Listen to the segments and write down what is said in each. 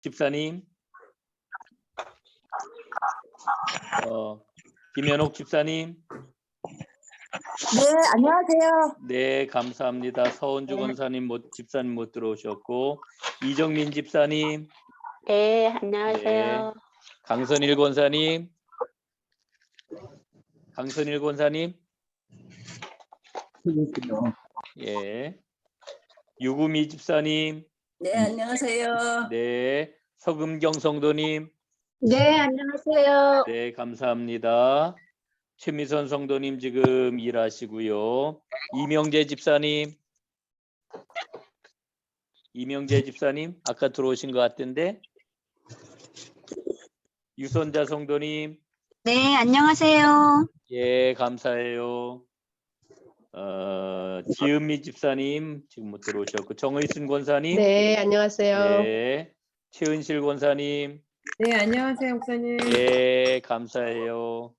집사님, 김현옥 집사님. 네, 안녕하세요. 네, 감사합니다. 서은주 권사님 집사님 못 들어오셨고, 이정민 집사님. 네, 안녕하세요. 네, 강선일 권사님. 강선일 권사님. 예, 유구미 집사님. 네, 안녕하세요. 네, 서금경 성도님. 네, 안녕하세요. 네, 감사합니다. 최미선 성도님 지금 일하시고요. 이명재 집사님. 이명재 집사님 아까 들어오신 것 같은데. 유선자 성도님. 네, 안녕하세요. 예, 감사해요. 지은미 집사님 지금 못 들어오셨고, 정의순 권사님. 네, 안녕하세요. 네, 최은실 권사님. 네, 안녕하세요, 목사님. 예, 감사해요.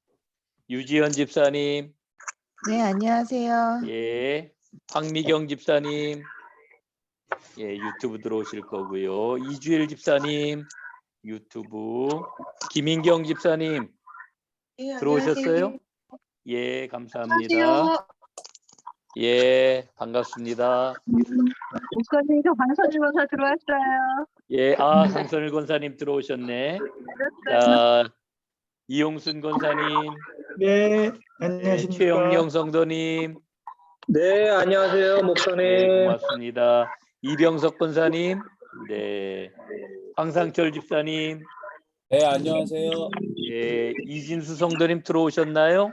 유지연 집사님. 네, 안녕하세요. 예, 황미경 집사님. 예, 유튜브 들어오실 거고요. 이주일 집사님 유튜브. 김인경 집사님 네, 들어오셨어요? 예, 감사합니다. 예, 반갑습니다. 목사님도 강선일 권사 들어왔어요. 예, 강선일 권사님 들어오셨네. 자, 이용순 권사님. 네, 네, 안녕하십니까. 최영영 성도님. 네, 안녕하세요, 목사님. 네, 고맙습니다. 이병석 권사님. 네, 황상철 집사님. 네, 안녕하세요. 예, 이진수 성도님 들어오셨나요?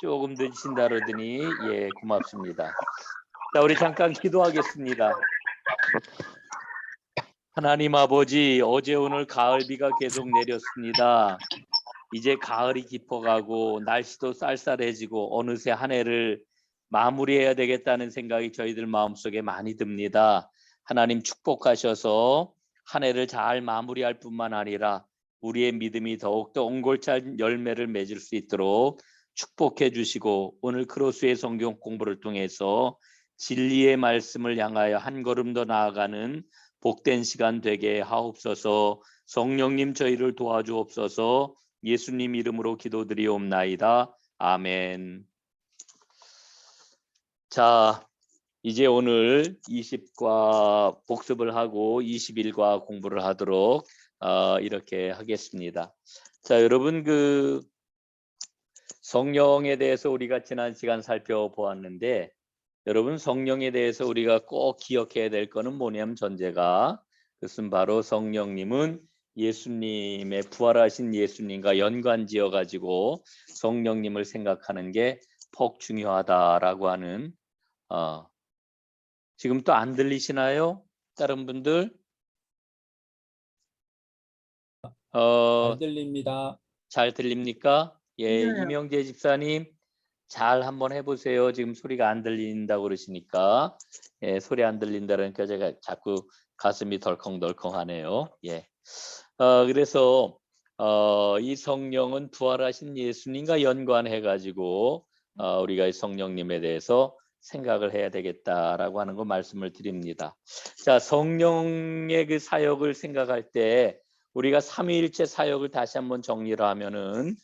조금 늦으신다 그러더니 예, 고맙습니다. 자, 우리 잠깐 기도하겠습니다. 하나님 아버지, 어제 오늘 가을비가 계속 내렸습니다. 이제 가을이 깊어가고 날씨도 쌀쌀해지고 어느새 한 해를 마무리해야 되겠다는 생각이 저희들 마음속에 많이 듭니다. 하나님 축복하셔서 한 해를 잘 마무리할 뿐만 아니라 우리의 믿음이 더욱더 옹골찬 열매를 맺을 수 있도록 축복해 주시고, 오늘 크로스의 성경 공부를 통해서 진리의 말씀을 향하여 한 걸음 더 나아가는 복된 시간 되게 하옵소서. 성령님 저희를 도와주옵소서. 예수님 이름으로 기도드리옵나이다. 아멘. 자, 이제 오늘 20과 복습을 하고 21과 공부를 하도록 이렇게 하겠습니다. 자, 여러분, 성령에 대해서 우리가 지난 시간 살펴보았는데, 여러분, 성령에 대해서 우리가 꼭 기억해야 될 거는 뭐냐면, 전제가, 그것은 바로 성령님은 예수님의 부활하신 예수님과 연관지어 가지고 성령님을 생각하는 게 퍽 중요하다라고 하는, 지금 또 안 들리시나요? 다른 분들? 잘 들립니다. 잘 들립니까? 예, 네. 이명재 집사님 잘 한번 해보세요. 지금 소리가 안 들린다고 그러시니까. 예, 소리 안 들린다 그러니까 제가 자꾸 가슴이 덜컹덜컹하네요. 예. 그래서 이 성령은 부활하신 예수님과 연관해 가지고 우리가 이 성령님에 대해서 생각을 해야 되겠다라고 하는 거 말씀을 드립니다. 자, 성령의 그 사역을 생각할 때 우리가 삼위일체 사역을 다시 한번 정리를 하면은,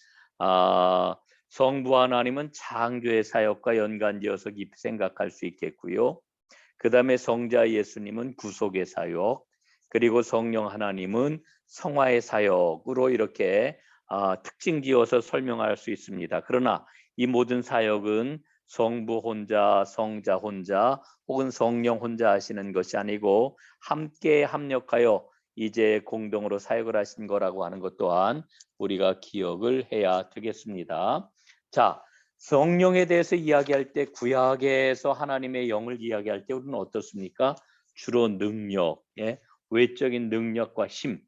성부 하나님은 창조의 사역과 연관지어서 깊이 생각할 수 있겠고요. 그 다음에 성자 예수님은 구속의 사역, 그리고 성령 하나님은 성화의 사역으로 이렇게 특징지어서 설명할 수 있습니다. 그러나 이 모든 사역은 성부 혼자, 성자 혼자, 혹은 성령 혼자 하시는 것이 아니고 함께 합력하여 이제 공동으로 사역을 하신 거라고 하는 것 또한 우리가 기억을 해야 되겠습니다. 자, 성령에 대해서 이야기할 때, 구약에서 하나님의 영을 이야기할 때 우리는 어떻습니까? 주로 능력, 외적인 능력과 힘,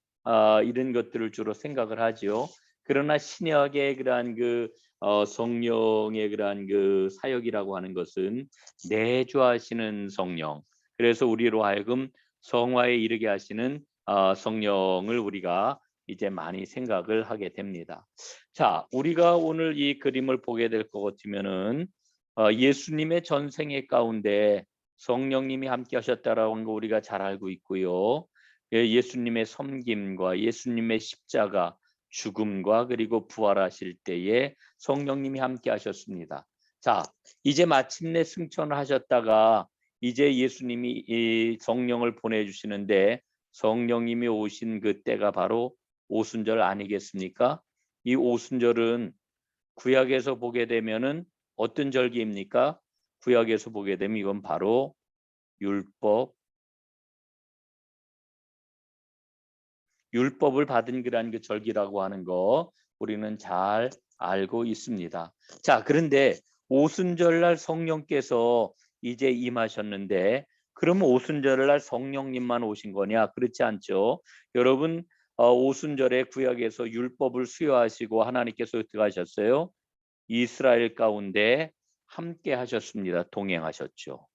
이런 것들을 주로 생각을 하지요. 그러나 신약의 그러한 성령의 그러한 사역이라고 하는 것은 내주하시는 성령, 그래서 우리로 하여금 성화에 이르게 하시는 성령을 우리가 이제 많이 생각을 하게 됩니다. 자, 우리가 오늘 이 그림을 보게 될 것 같으면은 예수님의 전생애 가운데 성령님이 함께 하셨다라고 하는 거 우리가 잘 알고 있고요. 예수님의 섬김과 예수님의 십자가 죽음과 그리고 부활하실 때에 성령님이 함께 하셨습니다. 자, 이제 마침내 승천을 하셨다가 이제 예수님이 이 성령을 보내주시는데 성령님이 오신 그 때가 바로 오순절 아니겠습니까? 이 오순절은 구약에서 보게 되면은 어떤 절기입니까? 구약에서 보게 되면 이건 바로 율법을 받은 그 절기라고 하는 거 우리는 잘 알고 있습니다. 자, 그런데 오순절날 성령께서 이제 임하셨는데 그러면 오순절날 성령님만 오신 거냐? 그렇지 않죠. 여러분, 오순절에 구약에서 율법을 수여하시고 하나님께서 어떻게 하셨어요? 이스라엘 가운데 함께 하셨습니다. 동행하셨죠.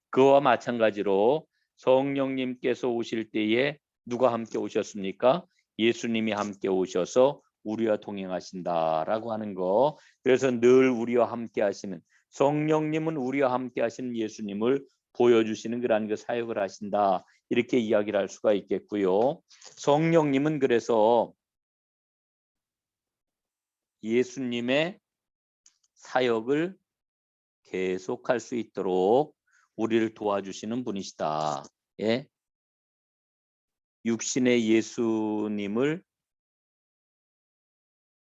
그와 마찬가지로 성령님께서 오실 때에 누가 함께 오셨습니까? 예수님이 함께 오셔서 우리와 동행하신다라고 하는 거. 그래서 늘 우리와 함께 하시는 성령님은 우리와 함께 하시는 예수님을 보여주시는 그러한 그 사역을 하신다. 이렇게 이야기를 할 수가 있겠고요. 성령님은 그래서 예수님의 사역을 계속할 수 있도록 우리를 도와주시는 분이시다. 예? 육신의 예수님을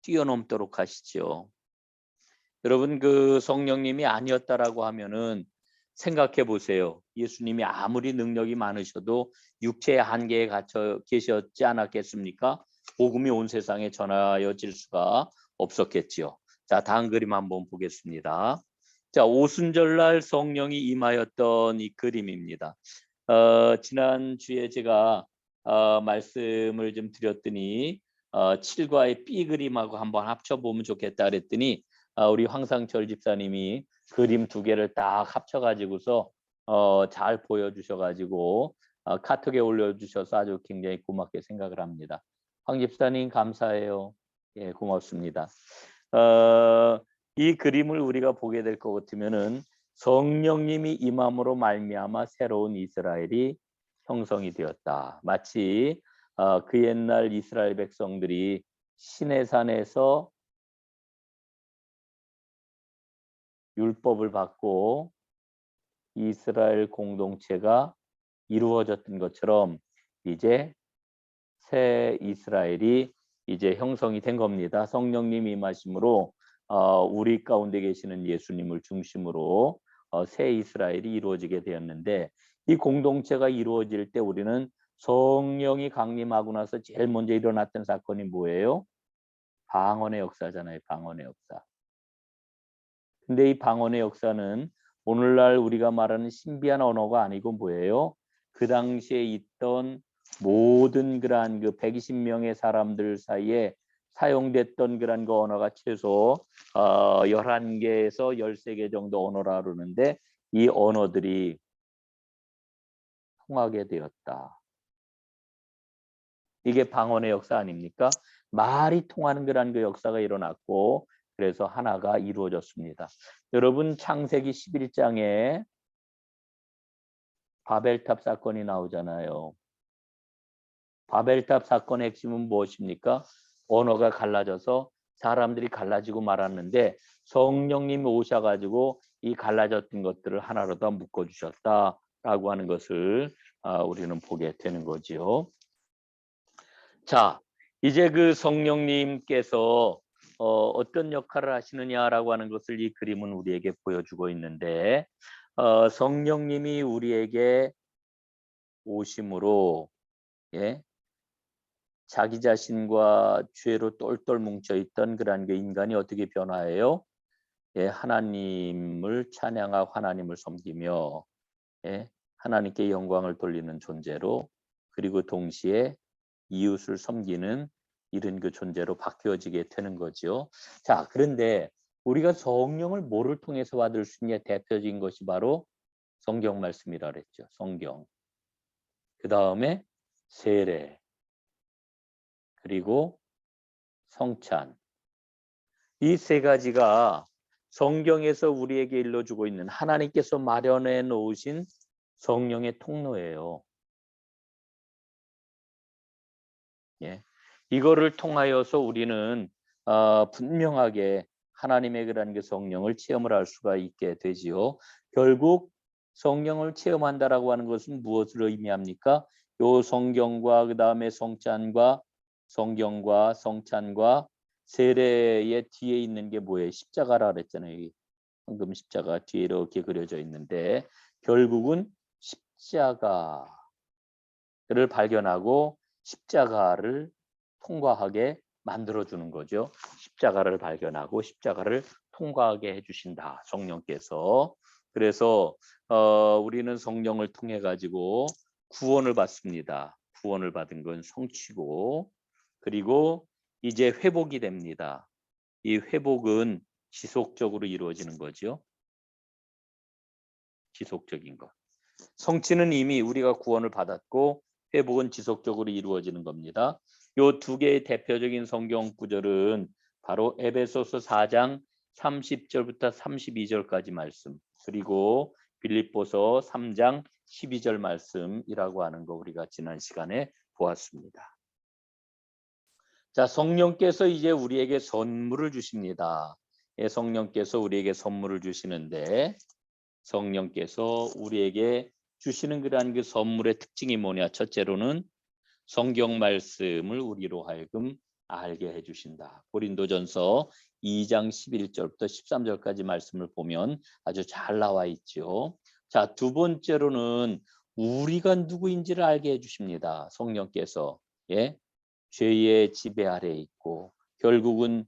뛰어넘도록 하시죠. 여러분, 그 성령님이 아니었다라고 하면은 생각해 보세요. 예수님이 아무리 능력이 많으셔도 육체의 한계에 갇혀 계셨지 않았겠습니까? 복음이 온 세상에 전하여질 수가 없었겠지요. 자, 다음 그림 한번 보겠습니다. 자, 오순절날 성령이 임하였던 이 그림입니다. 지난주에 제가 말씀을 좀 드렸더니 7과의 B 그림하고 한번 합쳐보면 좋겠다 그랬더니 우리 황상철 집사님이 그림 두 개를 딱 합쳐가지고서 잘 보여주셔가지고 카톡에 올려주셔서 아주 굉장히 고맙게 생각을 합니다. 황 집사님 감사해요. 예, 고맙습니다. 이 그림을 우리가 보게 될 것 같으면은 성령님이 임함으로 말미암아 새로운 이스라엘이 형성이 되었다. 마치 그 옛날 이스라엘 백성들이 시내산에서 율법을 받고 이스라엘 공동체가 이루어졌던 것처럼 이제 새 이스라엘이 이제 형성이 된 겁니다. 성령님이 임하심으로 우리 가운데 계시는 예수님을 중심으로 새 이스라엘이 이루어지게 되었는데 이 공동체가 이루어질 때 우리는 성령이 강림하고 나서 제일 먼저 일어났던 사건이 뭐예요? 방언의 역사잖아요. 방언의 역사. 근데 이 방언의 역사는 오늘날 우리가 말하는 신비한 언어가 아니고 뭐예요? 그 당시에 있던 모든 그러한 그 120명의 사람들 사이에 사용됐던 그런 그 언어가 최소 11개에서 13개 정도 언어라 그러는데 이 언어들이 통하게 되었다. 이게 방언의 역사 아닙니까? 말이 통하는 그런 그 역사가 일어났고 그래서 하나가 이루어졌습니다. 여러분 창세기 11장에 바벨탑 사건이 나오잖아요. 바벨탑 사건의 핵심은 무엇입니까? 언어가 갈라져서 사람들이 갈라지고 말았는데 성령님이 오셔가지고 이 갈라졌던 것들을 하나로 더 묶어주셨다라고 하는 것을 우리는 보게 되는 거지요. 자, 이제 그 성령님께서 어떤 역할을 하시느냐라고 하는 것을 이 그림은 우리에게 보여주고 있는데 성령님이 우리에게 오심으로 예, 자기 자신과 죄로 똘똘 뭉쳐있던 그런 그 인간이 어떻게 변화해요? 예, 하나님을 찬양하고 하나님을 섬기며 예, 하나님께 영광을 돌리는 존재로 그리고 동시에 이웃을 섬기는 이런 그 존재로 바뀌어지게 되는 거죠. 자, 그런데 우리가 성령을 뭐를 통해서 받을 수 있냐 대표적인 것이 바로 성경 말씀이라 그랬죠. 성경. 그 다음에 세례. 그리고 성찬. 이 세 가지가 성경에서 우리에게 일러주고 있는 하나님께서 마련해 놓으신 성령의 통로예요. 예. 이거를 통하여서 우리는 분명하게 하나님의 그런 그 성령을 체험을 할 수가 있게 되지요. 결국 성령을 체험한다라고 하는 것은 무엇을 의미합니까? 요 성경과 그 다음에 성찬과 세례의 뒤에 있는 게 뭐예요? 십자가라 그랬잖아요. 여기 황금 십자가 뒤에 이렇게 그려져 있는데 결국은 십자가를 발견하고 십자가를 통과하게 만들어주는 거죠. 십자가를 발견하고 십자가를 통과하게 해주신다. 성령께서. 그래서 우리는 성령을 통해 가지고 구원을 받습니다. 구원을 받은 건 성취고 그리고 이제 회복이 됩니다. 이 회복은 지속적으로 이루어지는 거죠. 지속적인 것. 성취는 이미 우리가 구원을 받았고 회복은 지속적으로 이루어지는 겁니다. 요 두 개의 대표적인 성경 구절은 바로 에베소서 4장 30절부터 32절까지 말씀 그리고 빌립보서 3장 12절 말씀이라고 하는 거 우리가 지난 시간에 보았습니다. 자, 성령께서 이제 우리에게 선물을 주십니다. 예, 성령께서 우리에게 선물을 주시는데 성령께서 우리에게 주시는 그러한 그 선물의 특징이 뭐냐? 첫째로는 성경 말씀을 우리로 하여금 알게 해주신다. 고린도전서 2장 11절부터 13절까지 말씀을 보면 아주 잘 나와 있죠. 자, 두 번째로는 우리가 누구인지를 알게 해주십니다. 성령께서. 예, 죄의 지배 아래에 있고 결국은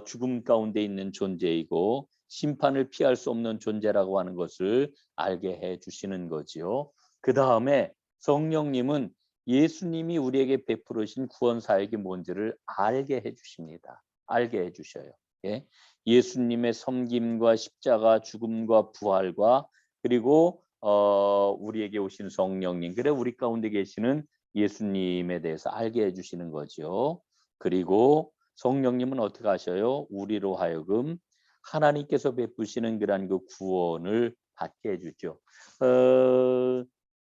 죽음 가운데 있는 존재이고 심판을 피할 수 없는 존재라고 하는 것을 알게 해주시는 거지요. 그 다음에 성령님은 예수님이 우리에게 베풀으신 구원 사역이 뭔지를 알게 해주십니다. 알게 해주셔요. 예? 예수님의 섬김과 십자가, 죽음과 부활과 그리고 우리에게 오신 성령님, 그래 우리 가운데 계시는 예수님에 대해서 알게 해주시는 거죠. 그리고 성령님은 어떻게 하셔요? 우리로 하여금 하나님께서 베푸시는 그러한 그 구원을 받게 해주죠.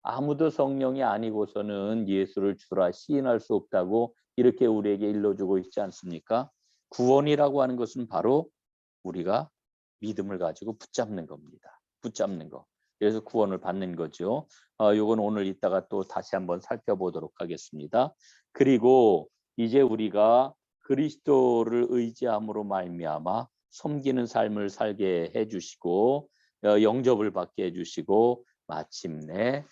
아무도 성령이 아니고서는 예수를 주라 시인할 수 없다고 이렇게 우리에게 일러주고 있지 않습니까? 구원이라고 하는 것은 바로 우리가 믿음을 가지고 붙잡는 겁니다. 붙잡는 거. 그래서 구원을 받는 거죠. 요건 오늘 이따가 또 다시 한번 살펴보도록 하겠습니다. 그리고 이제 우리가 그리스도를 의지함으로 말미암아 섬기는 삶을 살게 해주시고 영접을 받게 해주시고 마침내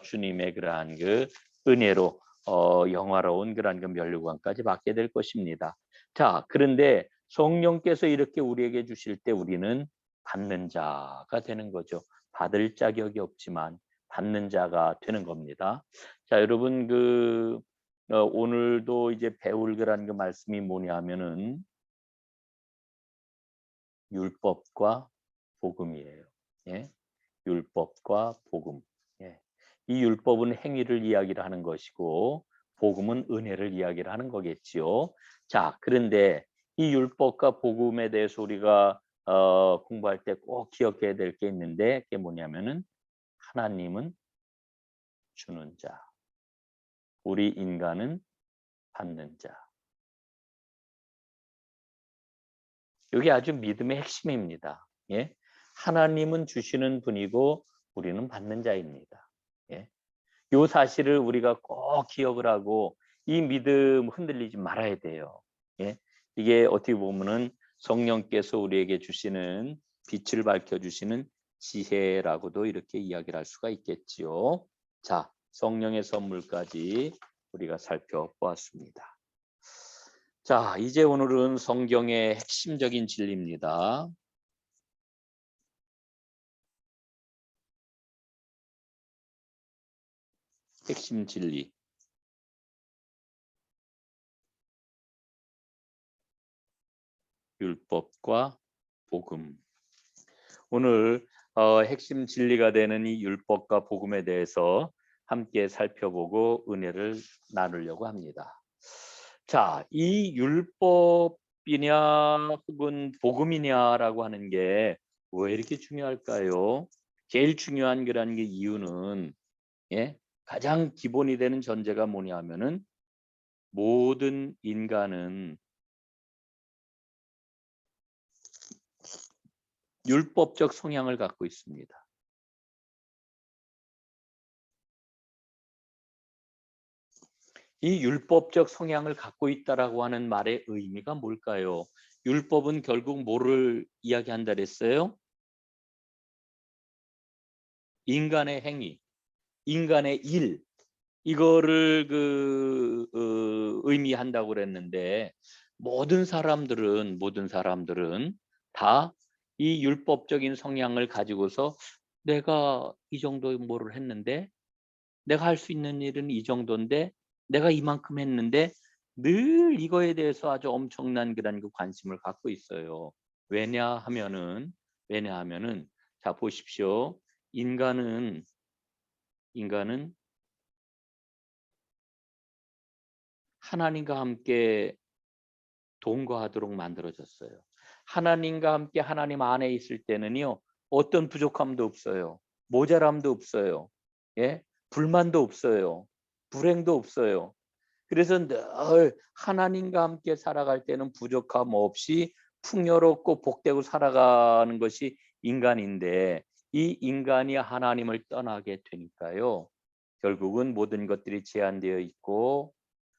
주님의 그러한 그 은혜로 영화로운 그러한 그 면류관까지 받게 될 것입니다. 자, 그런데 성령께서 이렇게 우리에게 주실 때 우리는 받는 자가 되는 거죠. 받을 자격이 없지만 받는 자가 되는 겁니다. 자, 여러분 오늘도 이제 배울 그런 그 말씀이 뭐냐 하면은 율법과 복음이에요. 예? 율법과 복음. 예. 이 율법은 행위를 이야기를 하는 것이고 복음은 은혜를 이야기를 하는 거겠지요. 자, 그런데 이 율법과 복음에 대해서 우리가 공부할 때 꼭 기억해야 될 게 있는데 그게 뭐냐면은 하나님은 주는 자, 우리 인간은 받는 자. 이게 아주 믿음의 핵심입니다. 예? 하나님은 주시는 분이고 우리는 받는 자입니다. 예? 이 사실을 우리가 꼭 기억을 하고 이 믿음 흔들리지 말아야 돼요. 예? 이게 어떻게 보면은 성령께서 우리에게 주시는 빛을 밝혀주시는 지혜라고도 이렇게 이야기를 할 수가 있겠지요. 자, 성령의 선물까지 우리가 살펴보았습니다. 자, 이제 오늘은 성경의 핵심적인 진리입니다. 핵심 진리. 율법과 복음. 오늘 핵심 진리가 되는 이 율법과 복음에 대해서 함께 살펴보고 은혜를 나누려고 합니다. 자, 이 율법이냐 혹은 복음이냐라고 하는 게 왜 이렇게 중요할까요? 제일 중요한 그런 게 이유는 가장 기본이 되는 전제가 뭐냐 하면은 모든 인간은 율법적 성향을 갖고 있습니다. 이 율법적 성향을 갖고 있다라고 하는 말의 의미가 뭘까요? 율법은 결국 뭐를 이야기한다 그랬어요? 인간의 행위, 인간의 일, 이거를 의미한다고 그랬는데 모든 사람들은 다 이 율법적인 성향을 가지고서 내가 이 정도 뭐를 했는데, 내가 할 수 있는 일은 이 정도인데, 내가 이만큼 했는데, 늘 이거에 대해서 아주 엄청난 그런 그 관심을 갖고 있어요. 왜냐하면은 자 보십시오. 인간은 하나님과 함께 동거하도록 만들어졌어요. 하나님과 함께 하나님 안에 있을 때는요, 어떤 부족함도 없어요. 모자람도 없어요. 예? 불만도 없어요. 불행도 없어요. 그래서 늘 하나님과 함께 살아갈 때는 부족함 없이 풍요롭고 복되고 살아가는 것이 인간인데, 이 인간이 하나님을 떠나게 되니까요, 결국은 모든 것들이 제한되어 있고,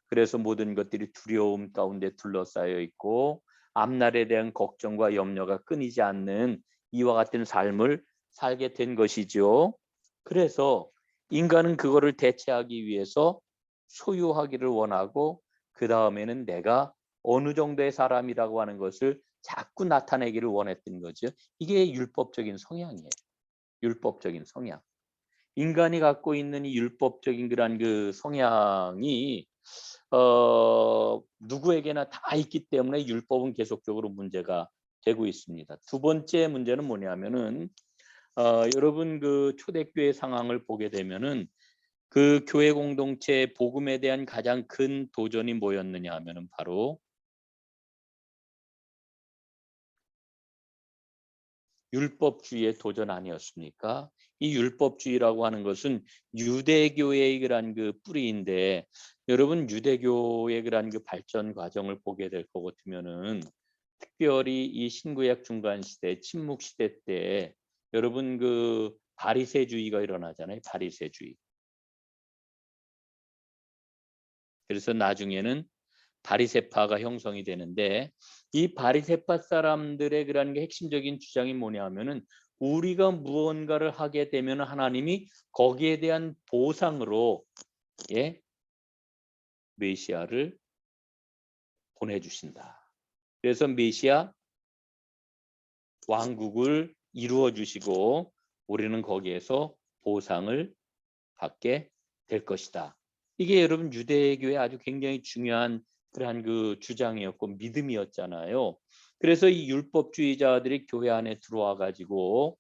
그래서 모든 것들이 두려움 가운데 둘러싸여 있고 앞날에 대한 걱정과 염려가 끊이지 않는 이와 같은 삶을 살게 된 것이죠. 그래서 인간은 그거를 대체하기 위해서 소유하기를 원하고, 그 다음에는 내가 어느 정도의 사람이라고 하는 것을 자꾸 나타내기를 원했던 거죠. 이게 율법적인 성향이에요. 율법적인 성향. 인간이 갖고 있는 이 율법적인 그런 그 성향이 누구에게나 다 있기 때문에 율법은 계속적으로 문제가 되고 있습니다. 두 번째 문제는 뭐냐면은 여러분 그 초대교회 상황을 보게 되면은 그 교회 공동체 복음에 대한 가장 큰 도전이 뭐였느냐 하면은 바로 율법주의의 도전 아니었습니까? 이 율법주의라고 하는 것은 유대교의 그런 그 뿌리인데, 여러분 유대교의 그런 그 발전 과정을 보게 될 것 같으면은 특별히 이 신구약 중간 시대, 침묵 시대 때 여러분 그 바리새주의가 일어나잖아요. 바리새주의. 그래서 나중에는 바리새파가 형성이 되는데, 이 바리새파 사람들의 그런 게 핵심적인 주장이 뭐냐 하면은 우리가 무언가를 하게 되면 하나님이 거기에 대한 보상으로 메시아를 보내주신다. 그래서 메시아 왕국을 이루어 주시고 우리는 거기에서 보상을 받게 될 것이다. 이게 여러분 유대교의 아주 굉장히 중요한 그러한 그 주장이었고 믿음이었잖아요. 그래서 이 율법주의자들이 교회 안에 들어와 가지고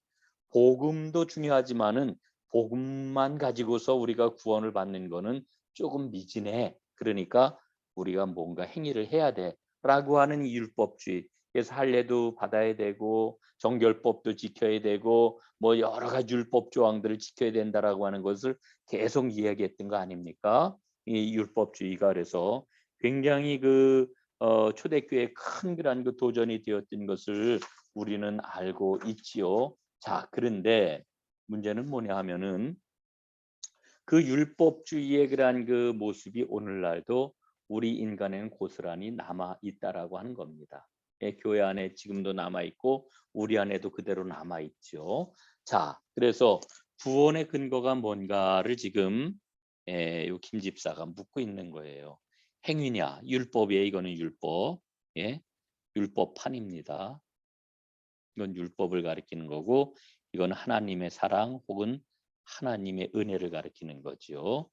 복음도 중요하지만은 복음만 가지고서 우리가 구원을 받는 거는 조금 미진해. 그러니까 우리가 뭔가 행위를 해야 돼라고 하는 이 율법주의. 그래서 할례도 받아야 되고 정결법도 지켜야 되고 뭐 여러 가지 율법 조항들을 지켜야 된다라고 하는 것을 계속 이야기했던 거 아닙니까? 이 율법주의가. 그래서 굉장히 그 초대교회의 큰 그런 그 도전이 되었던 것을 우리는 알고 있지요. 자, 그런데 문제는 뭐냐 하면은 그 율법주의의 그러한 그 모습이 오늘날도 우리 인간에는 고스란히 남아 있다라고 하는 겁니다. 교회 안에 지금도 남아 있고 우리 안에도 그대로 남아 있죠. 자, 그래서 구원의 근거가 뭔가를 지금 요 김 집사가 묻고 있는 거예요. 행위냐, 율법이에요. 이거는 율법, 율법판입니다. 이건 율법을 가리키는 거고, 이건 하나님의 사랑 혹은 하나님의 은혜를 가리키는 거죠.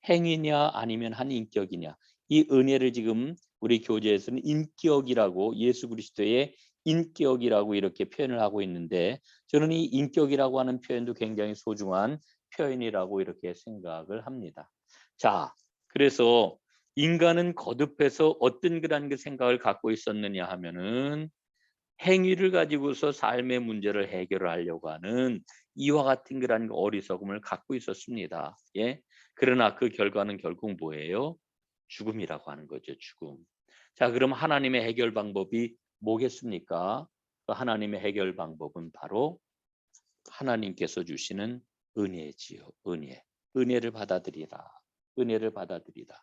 행위냐 아니면 한 인격이냐. 이 은혜를 지금 우리 교재에서는 인격이라고, 예수 그리스도의 인격이라고 이렇게 표현을 하고 있는데, 저는 이 인격이라고 하는 표현도 굉장히 소중한 표현이라고 이렇게 생각을 합니다. 자, 그래서 인간은 거듭해서 어떤 그런 그 생각을 갖고 있었느냐 하면은 행위를 가지고서 삶의 문제를 해결하려고 하는 이와 같은 그런 어리석음을 갖고 있었습니다. 그러나 그 결과는 결국 뭐예요? 죽음이라고 하는 거죠. 죽음. 자, 그럼 하나님의 해결 방법이 뭐겠습니까? 그 하나님의 해결 방법은 바로 하나님께서 주시는 은혜지요. 은혜. 은혜를 받아들이라. 은혜를 받아들이라.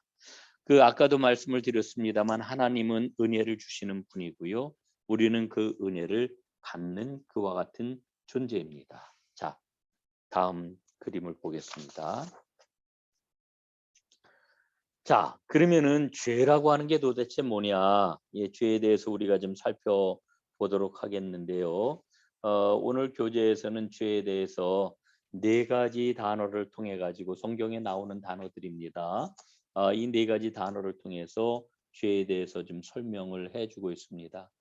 그 아까도 말씀을 드렸습니다만 하나님은 은혜를 주시는 분이고요. 우리는 그 은혜를 받는 그와 같은 존재입니다. 자, 다음 그림을 보겠습니다. 자, 그러면은 죄라고 하는 게 도대체 뭐냐? 예, 죄에 대해서 우리가 좀 살펴보도록 하겠는데요. 오늘 교재에서는 죄에 대해서 4가지 단어를 통해 가지고 성경에 나오는 단어들입니다. 이 4가지 단어를 통해서 죄에 대해서 좀 설명을 해주고 있습니다.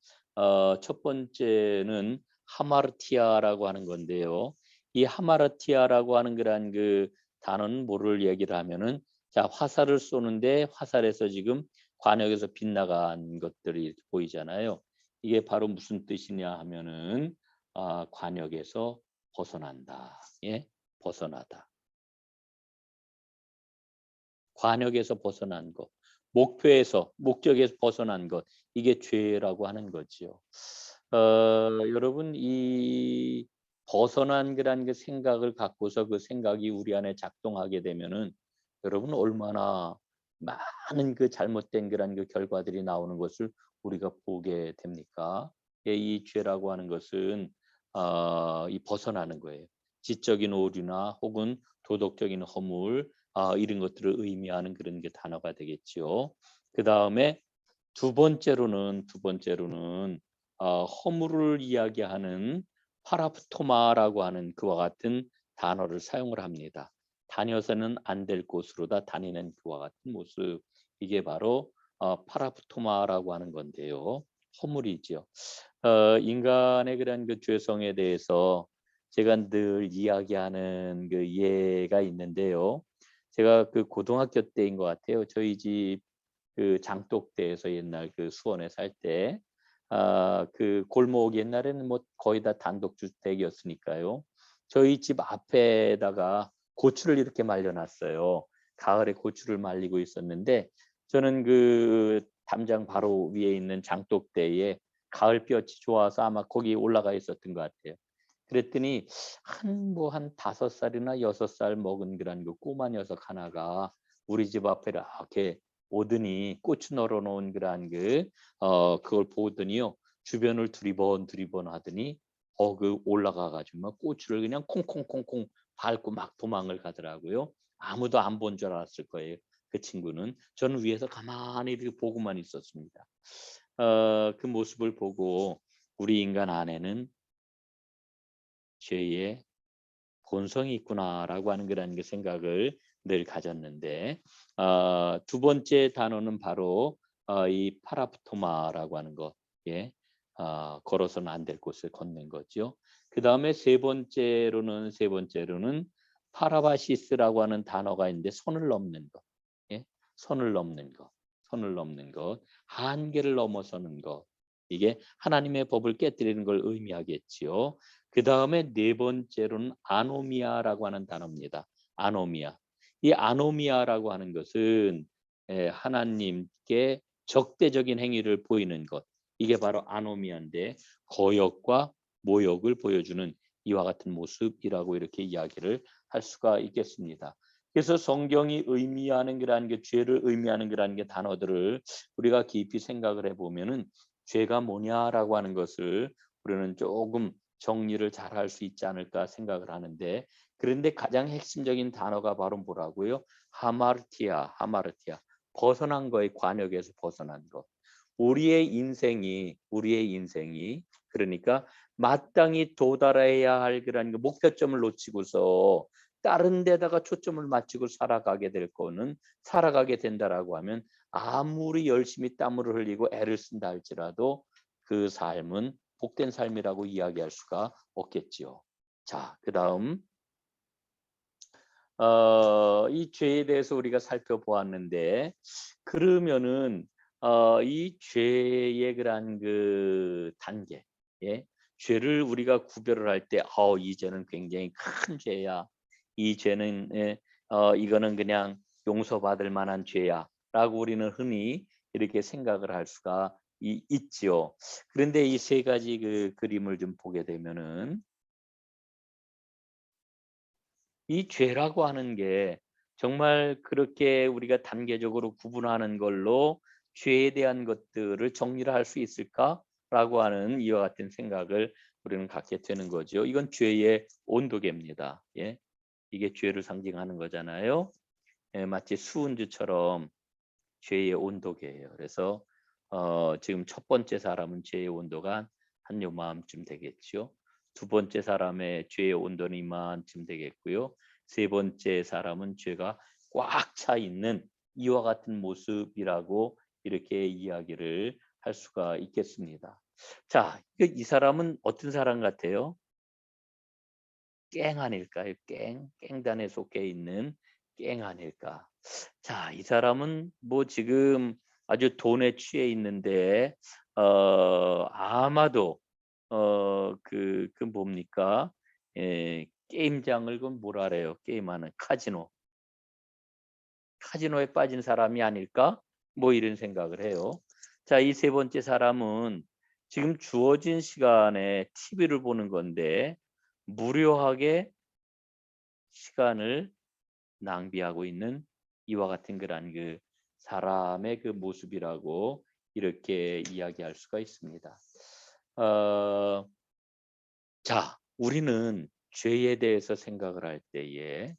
첫 번째는 하마르티아라고 하는 건데요. 이 하마르티아라고 하는 그런 그 단어는 뭐를 얘기를 하면은, 자, 화살을 쏘는데 화살에서 지금 관역에서 빗나간 것들이 보이잖아요. 이게 바로 무슨 뜻이냐 하면은 관역에서 벗어난다. 예, 벗어나다. 관역에서 벗어난 것, 목적에서 벗어난 것, 이게 죄라고 하는 거지요. 여러분, 이 벗어난 그런 그 생각을 갖고서 그 생각이 우리 안에 작동하게 되면은 여러분 얼마나 많은 그 잘못된 그런 그 결과들이 나오는 것을 우리가 보게 됩니까? 예, 이 죄라고 하는 것은 이 벗어나는 거예요. 지적인 오류나 혹은 도덕적인 허물, 이런 것들을 의미하는 그런 게 단어가 되겠지요. 그 다음에 두 번째로는 허물을 이야기하는 파라프토마라고 하는 그와 같은 단어를 사용을 합니다. 다녀서는 안 될 곳으로다 다니는 그와 같은 모습, 이게 바로 파라프토마라고 하는 건데요. 허물이지요. 인간의 그런 그 죄성에 대해서 제가 늘 이야기하는 그 예가 있는데요. 제가 그 고등학교 때인 것 같아요. 저희 집 그 장독대에서 옛날 그 수원에 살 때, 그 골목, 옛날에는 뭐 거의 다 단독주택이었으니까요. 저희 집 앞에다가 고추를 이렇게 말려놨어요. 가을에 고추를 말리고 있었는데 저는 그 담장 바로 위에 있는 장독대에 가을볕이 좋아서 아마 거기 올라가 있었던 것 같아요. 그랬더니 한 5살이나 6살 먹은 그런 그 꼬마 녀석 하나가 우리 집 앞에 이렇게 오더니 고추 널어 놓은 그런 그걸 보더니요, 주변을 두리번 하더니 그 올라가 가지고 막 고추를 그냥 콩콩콩콩 밟고 막 도망을 가더라고요. 아무도 안 본 줄 알았을 거예요. 그 친구는. 저는 위에서 가만히 이렇게 보고만 있었습니다. 그 모습을 보고 우리 인간 안에는 죄의 본성이 있구나라고 하는 그런 그 생각을 늘 가졌는데, 두 번째 단어는 바로 이 파라프토마라고 하는 것, 예, 걸어서는 안 될 곳을 걷는 거죠. 그 다음에 세 번째로는 파라바시스라고 하는 단어가 있는데 선을 넘는 것, 예, 선을 넘는 것, 한계를 넘어서는 것, 이게 하나님의 법을 깨뜨리는 걸 의미하겠지요. 그 다음에 네 번째로는 아노미아라고 하는 단어입니다. 아노미아. 이 아노미아라고 하는 것은 하나님께 적대적인 행위를 보이는 것. 이게 바로 아노미아인데 거역과 모욕을 보여주는 이와 같은 모습이라고 이렇게 이야기를 할 수가 있겠습니다. 그래서 성경이 의미하는 그러한 게, 죄를 의미하는 그러한 게 단어들을 우리가 깊이 생각을 해보면은 죄가 뭐냐라고 하는 것을 우리는 조금 정리를 잘 할 수 있지 않을까 생각을 하는데, 그런데 가장 핵심적인 단어가 바로 뭐라고요? 하마르티아. 벗어난 거의 관역에서 벗어난 것. 우리의 인생이 그러니까 마땅히 도달해야 할 그런 목표점을 놓치고서 다른 데다가 초점을 맞추고 살아가게 된다라고 하면 아무리 열심히 땀을 흘리고 애를 쓴다 할지라도 그 삶은 복된 삶이라고 이야기할 수가 없겠지요. 자, 그다음 이 죄에 대해서 우리가 살펴보았는데, 그러면은 이 죄의 그런 그 단계, 예, 죄를 우리가 구별을 할 때, 이 죄는 굉장히 큰 죄야. 이 죄는 이거는 그냥 용서받을 만한 죄야. 라고 우리는 흔히 이렇게 생각을 할 수가 있지요. 그런데 이 세 가지 그 그림을 좀 보게 되면은 이 죄라고 하는 게 정말 그렇게 우리가 단계적으로 구분하는 걸로 죄에 대한 것들을 정리를 할 수 있을까라고 하는 이와 같은 생각을 우리는 갖게 되는 거죠. 이건 죄의 온도계입니다. 예. 이게 죄를 상징하는 거잖아요. 예, 마치 수은주처럼 죄의 온도계예요. 그래서 지금 첫 번째 사람은 죄의 온도가 한 요마음쯤 되겠죠. 두 번째 사람의 죄의 온도는 이만큼 되겠고요. 세 번째 사람은 죄가 꽉 차 있는 이와 같은 모습이라고 이렇게 이야기를 할 수가 있겠습니다. 자, 이 사람은 어떤 사람 같아요? 깽 아닐까요? 깽단에 속해 있는 깽 아닐까? 자, 이 사람은 뭐 지금 아주 돈에 취해 있는데 아마도 그 뭡니까? 게임장을 그 뭐라 그래요? 게임하는 카지노에 빠진 사람이 아닐까? 뭐 이런 생각을 해요. 자, 이 세 번째 사람은 지금 주어진 시간에 TV를 보는 건데 무료하게 시간을 낭비하고 있는 이와 같은 그런 그 사람의 그 모습이라고 이렇게 이야기할 수가 있습니다. 자, 우리는 죄에 대해서 생각을 할 때에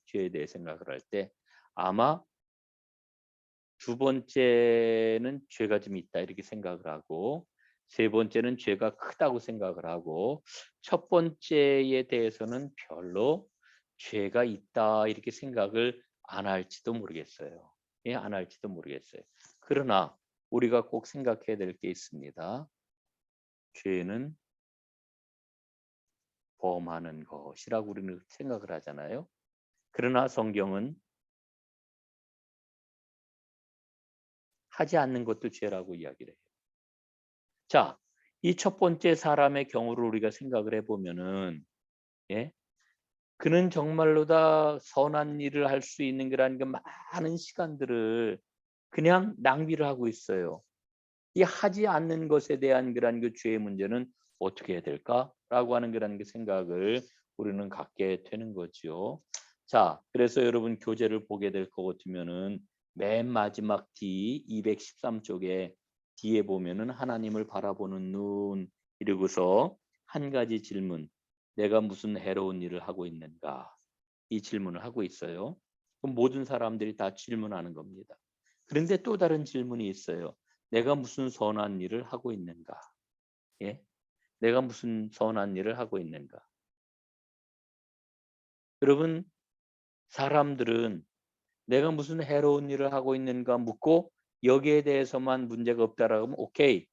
아마 두 번째는 죄가 좀 있다 이렇게 생각을 하고 세 번째는 죄가 크다고 생각을 하고 첫 번째에 대해서는 별로 죄가 있다 이렇게 생각을 안 할지도 모르겠어요. 예, 안 할지도 모르겠어요. 그러나 우리가 꼭 생각해야 될 게 있습니다. 죄는 범하는 것이라고 우리는 생각을 하잖아요. 그러나 성경은 하지 않는 것도 죄라고 이야기를 해요. 자, 이 첫 번째 사람의 경우를 우리가 생각을 해보면은, 예, 그는 정말로 다 선한 일을 할 수 있는 그런 그 많은 시간들을 그냥 낭비를 하고 있어요. 이 하지 않는 것에 대한 그런 그 죄의 문제는 어떻게 해야 될까라고 하는 그런 그 생각을 우리는 갖게 되는 거죠. 자, 그래서 여러분 교재를 보게 될 것 같으면은 맨 마지막 뒤 213쪽에 뒤에 보면은 하나님을 바라보는 눈 이러고서 한 가지 질문, 내가 무슨 해로운 일을 하고 있는가? 이 질문을 하고 있어요. 그럼 모든 사람들이 다 질문하는 겁니다. 그런데 또 다른 질문이 있어요. 내가 무슨 선한 일을 하고 있는가? 예? 내가 무슨 선한 일을 하고 있는가? 여러분, 사람들은 내가 무슨 해로운 일을 하고 있는가 묻고 여기에 대해서만 문제가 없다라고 하면 오케이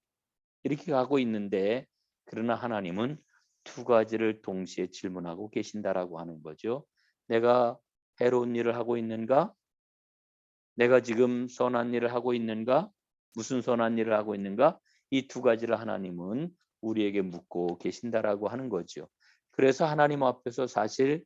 이렇게 가고 있는데 그러나 하나님은 두 가지를 동시에 질문하고 계신다라고 하는 거죠. 내가 해로운 일을 하고 있는가? 내가 지금 선한 일을 하고 있는가? 무슨 선한 일을 하고 있는가? 이 두 가지를 하나님은 우리에게 묻고 계신다라고 하는 거죠. 그래서 하나님 앞에서 사실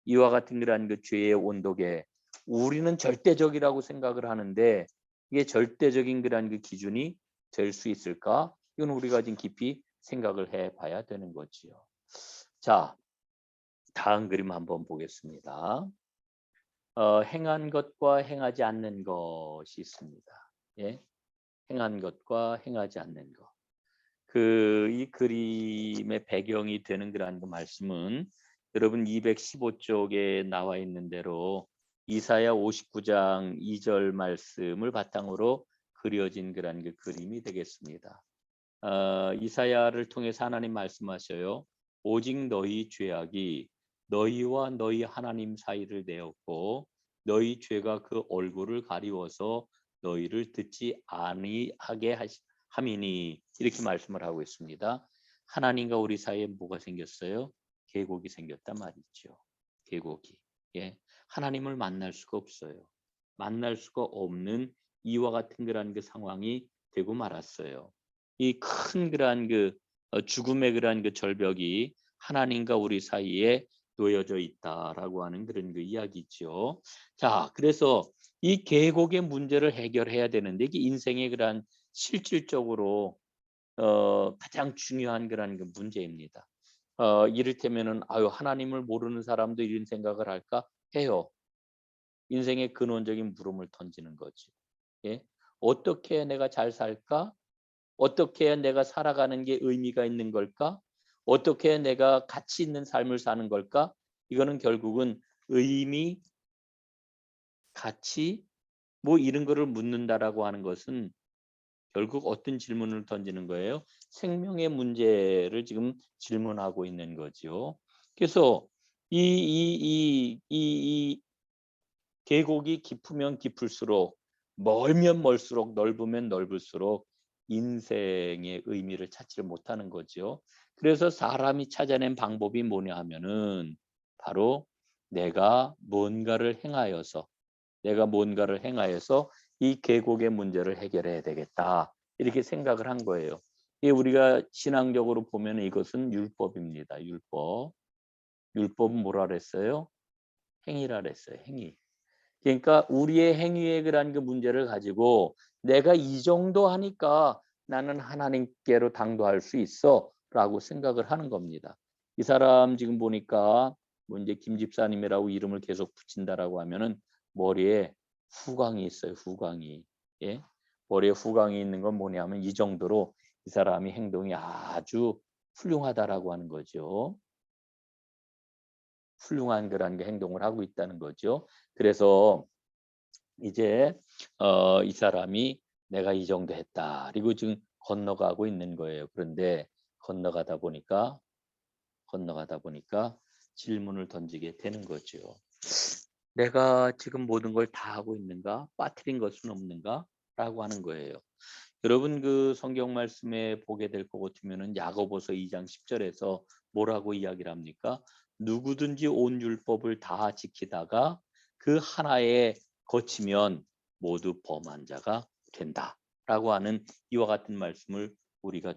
이와 같은 그러한 그 죄의 온도계 우리는 절대적이라고 생각을 하는데 이게 절대적인 그러한 그 기준이 될 수 있을까? 이건 우리가 좀 깊이 생각을 해봐야 되는 거지요. 자, 다음 그림 한번 보겠습니다. 행한 것과 행하지 않는 것이 있습니다. 예, 행한 것과 행하지 않는 것. 이 그림의 배경이 되는 그러한 그 말씀은 여러분 215쪽에 나와 있는 대로 이사야 59장 2절 말씀을 바탕으로 그려진 그러한 그 그림이 되겠습니다. 이사야를 통해서 하나님 말씀하셔요. 오직 너희 죄악이 너희와 너희 하나님 사이를 내었고 너희 죄가 그 얼굴을 가리워서 너희를 듣지 아니하게 함이니 이렇게 말씀을 하고 있습니다. 하나님과 우리 사이에 뭐가 생겼어요? 계곡이 생겼단 말이죠. 계곡이. 예. 하나님을 만날 수가 없어요. 만날 수가 없는 이와 같은 그러한 그 상황이 되고 말았어요. 이 큰 그러한 그 죽음의 그러한 그 절벽이 하나님과 우리 사이에 놓여져 있다라고 하는 그런 그 이야기죠. 자, 그래서 이 계곡의 문제를 해결해야 되는데 이게 인생의 그러한 실질적으로 가장 중요한 그런 그 문제입니다. 이를테면은 아유 하나님을 모르는 사람도 이런 생각을 할까 해요. 인생의 근원적인 물음을 던지는 거지. 예? 어떻게 해야 내가 잘 살까? 어떻게 해야 내가 살아가는 게 의미가 있는 걸까? 어떻게 해야 내가 가치 있는 삶을 사는 걸까? 이거는 결국은 의미, 가치 뭐 이런 거를 묻는다라고 하는 것은 결국 어떤 질문을 던지는 거예요? 생명의 문제를 지금 질문하고 있는 거죠. 그래서 이 계곡이 깊으면 깊을수록 멀면 멀수록 넓으면 넓을수록 인생의 의미를 찾지를 못하는 거죠. 그래서 사람이 찾아낸 방법이 뭐냐 하면은 바로 내가 뭔가를 행하여서 이 계곡의 문제를 해결해야 되겠다. 이렇게 생각을 한 거예요. 이게 우리가 신앙적으로 보면 이것은 율법입니다. 율법은 뭐라 그랬어요? 행위라 그랬어요. 행위. 그러니까 우리의 행위에 그런 그 문제를 가지고 내가 이 정도 하니까 나는 하나님께로 당도할 수 있어라고 생각을 하는 겁니다. 이 사람 지금 보니까 뭐 이제 김 집사님이라고 이름을 계속 붙인다라고 하면은 머리에 후광이 있어요. 후광이. 예? 머리에 후광이 있는 건 뭐냐면 이 정도로 이 사람이 행동이 아주 훌륭하다라고 하는 거죠. 훌륭한 그런 게 행동을 하고 있다는 거죠. 그래서 이제 이 사람이 내가 이 정도 했다. 그리고 지금 건너가고 있는 거예요. 그런데 건너가다 보니까 질문을 던지게 되는 거죠. 내가 지금 모든 걸 다 하고 있는가? 빠뜨린 것은 없는가? 라고 하는 거예요. 여러분 그 성경 말씀에 보게 될 것 같으면은 야고보서 2장 10절에서 뭐라고 이야기를 합니까? 누구든지 온 율법을 다 지키다가 그 하나에 거치면 모두 범한 자가 된다라고 하는 이와 같은 말씀을 우리가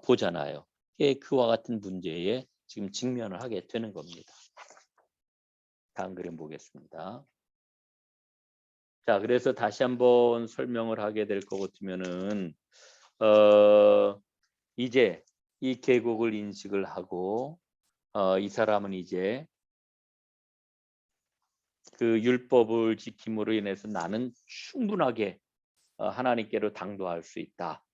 보잖아요. 그와 같은 문제에 지금 직면을 하게 되는 겁니다. 다음 그림 보겠습니다. 자, 그래서 다시 한번 설명을 하게 될 것 같으면은 이제 이 계곡을 인식을 하고 이 사람은 이제 그 율법을 지킴으로 인해서 나는 충분하게 하나님께로 당도할 수 있다.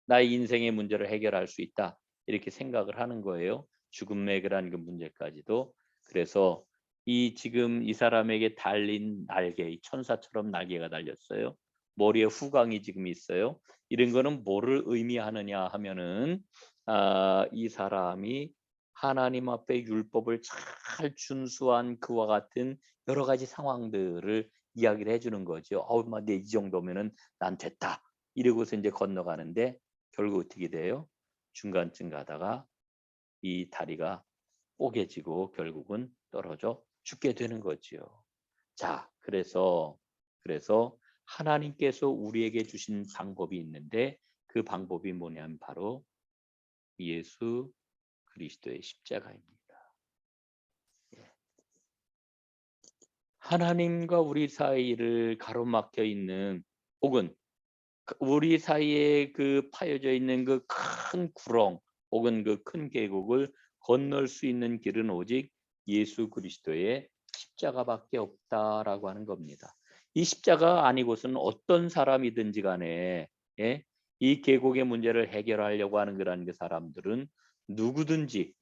나의 인생의 문제를 해결할 수 있다. 이렇게 생각을 하는 거예요. 죽음의 그런 그 문제까지도. 그래서 지금 이 사람에게 달린 날개, 이 천사처럼 날개가 달렸어요. 머리에 후광이 지금 있어요. 이런 거는 뭐를 의미하느냐 하면은 이 사람이 하나님 앞에 율법을 잘 준수한 그와 같은 여러 가지 상황들을 이야기를 해주는 거죠. 내 이 정도면은 난 됐다. 이러고서 이제 건너가는데 결국 어떻게 돼요? 중간쯤 가다가 이 다리가 뽀개지고 결국은 떨어져 죽게 되는 거지요. 자, 그래서 하나님께서 우리에게 주신 방법이 있는데 그 방법이 뭐냐면 바로 예수 그리스도의 십자가입니다. 하나님과 우리 사이를 가로막혀 있는 혹은 우리 사이에 그 파여져 있는 그 큰 구렁 혹은 그 큰 계곡을 건널 수 있는 길은 오직 예수 그리스도의 십자가밖에 없다라고 하는 겁니다. 이 십자가 아니고서는 어떤 사람이든지 간에 이 계곡의 문제를 해결하려고 하는 그런 그 사람들은 누구든지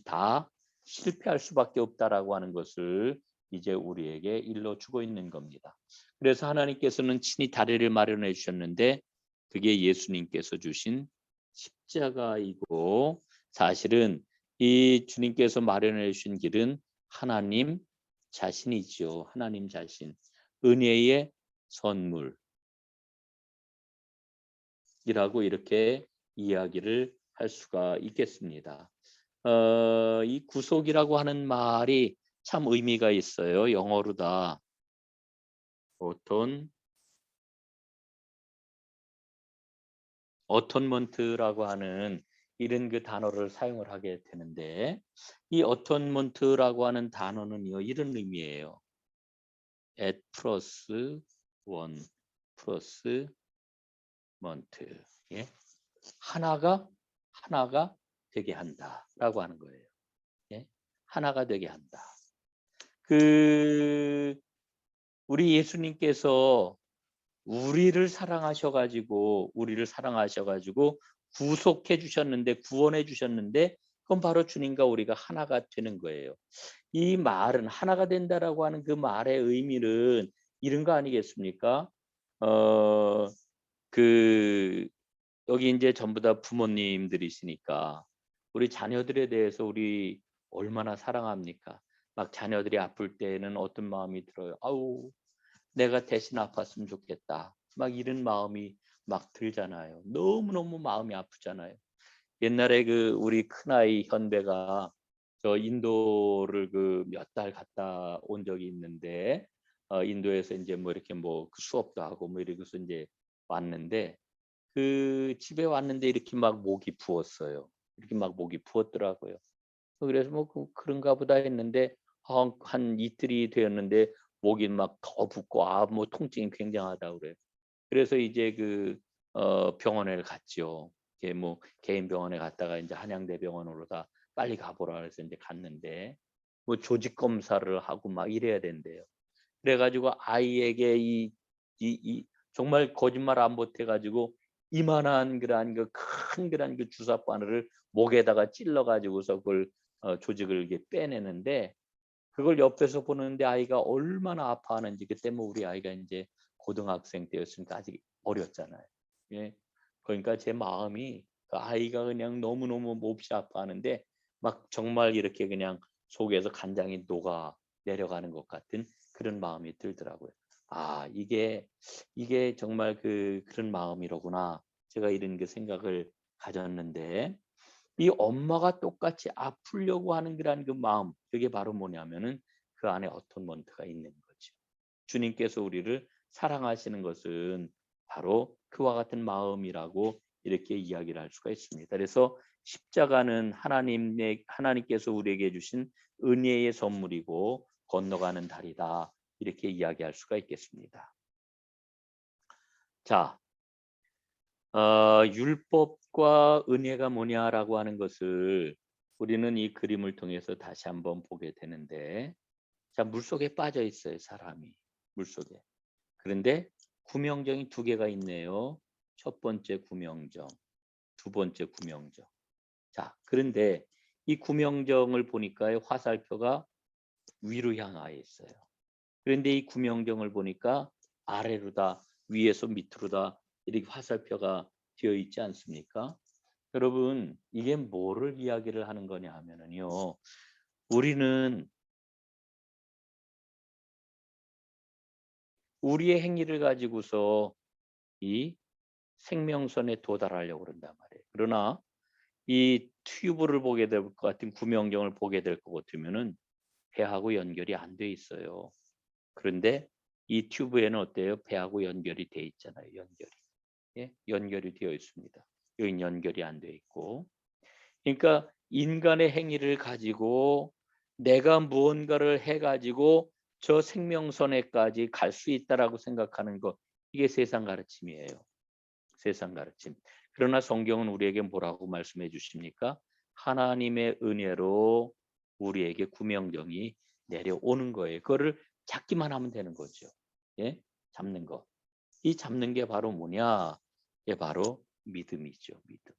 다 실패할 수밖에 없다라고 하는 것을 이제 우리에게 일러주고 있는 겁니다. 그래서 하나님께서는 친히 다리를 마련해 주셨는데 그게 예수님께서 주신 십자가이고 사실은 이 주님께서 마련해 주신 길은 하나님 자신이죠. 하나님 자신. 은혜의 선물이라고 이렇게 이야기를 할 수가 있겠습니다. 이 구속이라고 하는 말이 참 의미가 있어요. 영어로다. 어톤먼트라고 하는 이런 그 단어를 사용을 하게 되는데 이 어톤먼트라고 하는 단어는요 이런 의미예요. at 플러스 1 플러스 month. 예? 하나가 되게 한다라고 하는 거예요. 예? 하나가 되게 한다. 우리 예수님께서 우리를 사랑하셔가지고 구속해 주셨는데, 구원해 주셨는데, 그건 바로 주님과 우리가 하나가 되는 거예요. 이 말은, 하나가 된다라고 하는 그 말의 의미는 이런 거 아니겠습니까? 여기 이제 전부 다 부모님들이시니까 우리 자녀들에 대해서 우리 얼마나 사랑합니까? 막 자녀들이 아플 때는 어떤 마음이 들어요? 아우, 내가 대신 아팠으면 좋겠다. 막 이런 마음이 막 들잖아요. 너무너무 마음이 아프잖아요. 옛날에 우리 큰아이 현배가 저 인도를 몇 달 갔다 온 적이 있는데, 인도에서 이제 뭐 이렇게 뭐 수업도 하고 뭐 이러고서 이제 왔는데, 집에 왔는데 이렇게 막 목이 부었어요. 이렇게 막 목이 부었더라고요. 그래서 뭐 그런가 보다 했는데, 한 이틀이 되었는데 목이 막 더 붓고 뭐 통증이 굉장하다고 그래요. 그래서 이제 병원에 갔죠. 이게 뭐 개인 병원에 갔다가 이제 한양대병원으로 다 빨리 가보라 해서 이제 갔는데, 뭐 조직 검사를 하고 막 이래야 된대요. 그래가지고 아이에게 이 정말 거짓말 안 보태가지고 이만한 큰 주사 바늘을 목에다가 찔러가지고서 그걸 조직을 이렇게 빼내는데, 그걸 옆에서 보는데 아이가 얼마나 아파하는지. 그때 뭐 우리 아이가 이제 고등학생 때였으니까 아직 어렸잖아요. 예. 그러니까 제 마음이 그 아이가 그냥 너무너무 몹시 아파하는데 막 정말 이렇게 그냥 속에서 간장이 녹아 내려가는 것 같은 그런 마음이 들더라고요. 아, 이게 정말 그런 마음이로구나. 제가 이런 생각을 가졌는데, 이 엄마가 똑같이 아프려고 하는 그 마음, 그게 바로 뭐냐면은 그 안에 어톤먼트가 있는 거죠. 주님께서 우리를 사랑하시는 것은 바로 그와 같은 마음이라고 이렇게 이야기를 할 수가 있습니다. 그래서 십자가는 하나님께서 우리에게 주신 은혜의 선물이고 건너가는 다리다, 이렇게 이야기할 수가 있겠습니다. 자, 율법과 은혜가 뭐냐라고 하는 것을 우리는 이 그림을 통해서 다시 한번 보게 되는데, 자, 물속에 빠져 있어요, 사람이. 물속에. 그런데 구명정이 두 개가 있네요. 첫 번째 구명정, 두 번째 구명정. 자, 그런데 이 구명정을 보니까 화살표가 위로 향하여 있어요. 그런데 이 구명정을 보니까 아래로다, 위에서 밑으로다 이렇게 화살표가 되어 있지 않습니까? 여러분, 이게 뭐를 이야기를 하는 거냐 하면은요, 우리는 우리의 행위를 가지고서 이 생명선에 도달하려고 그런단 말이에요. 그러나 이 튜브를 보게 될 것 같은 구명정을 보게 될 것 같으면은 배하고 연결이 안 돼 있어요. 그런데 이 튜브에는 어때요? 배하고 연결이 돼 있잖아요. 연결이. 예? 연결이 되어 있습니다. 여기 연결이 안 돼 있고. 그러니까 인간의 행위를 가지고 내가 무언가를 해가지고 저 생명선에까지 갈 수 있다라고 생각하는 것, 이게 세상 가르침이에요. 세상 가르침. 그러나 성경은 우리에게 뭐라고 말씀해 주십니까? 하나님의 은혜로 우리에게 구명정이 내려오는 거예요. 그거를 잡기만 하면 되는 거죠. 예? 잡는 거. 이 잡는 게 바로 뭐냐? 예, 바로 믿음이죠. 믿음.